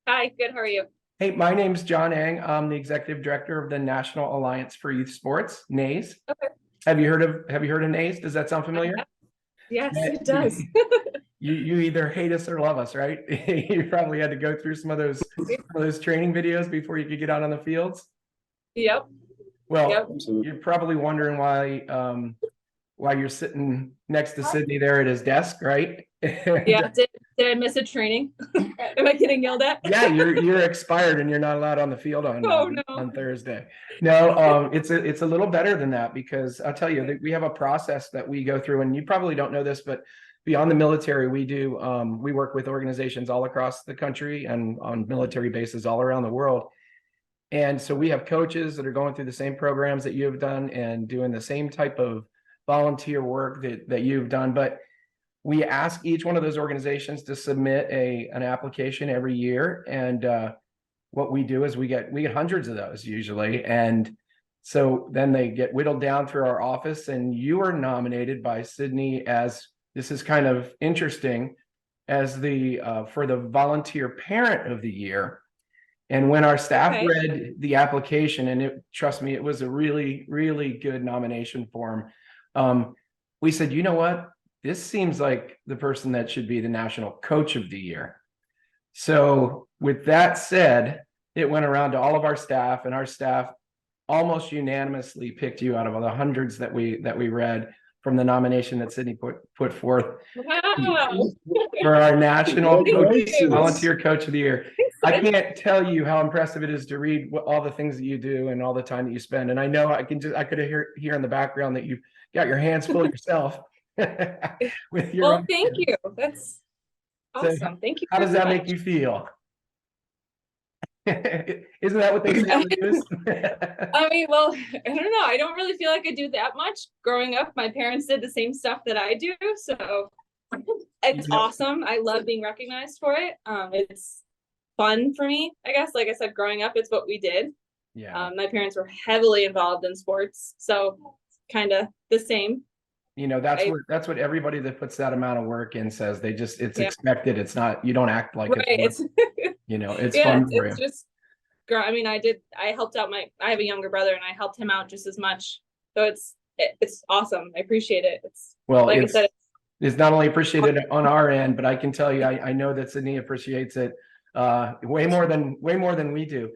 Hi, good. How are you? Hey, my name's John Ang. I'm the executive director of the National Alliance for Youth Sports, NAYS. Okay. Have you heard of NAYS? Does that sound familiar? Yes, Yeah, it does. you either hate us or love us, right? You probably had to go through some of those training videos before you could get out on the fields. Yep. Well, Yep. you're probably wondering why you're sitting next to Sydney there at his desk, right? Yeah. Did I miss a training? Am I getting yelled at? Yeah, you're expired and you're not allowed on the field on Oh no. on Thursday. No, it's a little better than that because I'll tell you that we have a process that we go through, and you probably don't know this, but beyond the military, we work with organizations all across the country and on military bases all around the world. And so we have coaches that are going through the same programs that you have done and doing the same type of volunteer work that you've done, but we ask each one of those organizations to submit an application every year, and what we do is we get hundreds of those usually, and so then they get whittled down through our office, and you are nominated by Sydney as, this is kind of interesting, as the for the volunteer parent of the year. And when our staff Okay. read the application, and trust me, it was a really, really good nomination form. We said, you know what? This seems like the person that should be the national coach of the year. So with that said, it went around to all of our staff, and our staff almost unanimously picked you out of the hundreds that we read from the nomination that Sydney put forth Wow. for our national Thank you. volunteer coach of the year. I Thanks. can't tell you how impressive it is to read all the things that you do and all the time that you spend. And I know I could hear in the background that you got your hands full yourself with your Well, own thank kids. you. That's So awesome. Thank you how does very that make much. you feel? Isn't that what they say on the news? I mean, well, I don't know. I don't really feel like I do that much. Growing up, my parents did the same stuff that I do, so it's Yeah. awesome. I love being recognized for it. It's fun for me, I guess. Like I said, growing up, it's what we did. Yeah. My parents were heavily involved in sports, so kind of the same. I That's what everybody that puts that amount of work in says. It's Yeah, expected. It's not, you don't act like right. it's work. It's It's yeah, fun for it's you. just I mean, I helped out I have a younger brother and I helped him out just as much. So it's awesome. I appreciate it. It's Well, like I said, it's not only appreciated on our end, but I can tell you, I know that Sydney appreciates it way more than we do.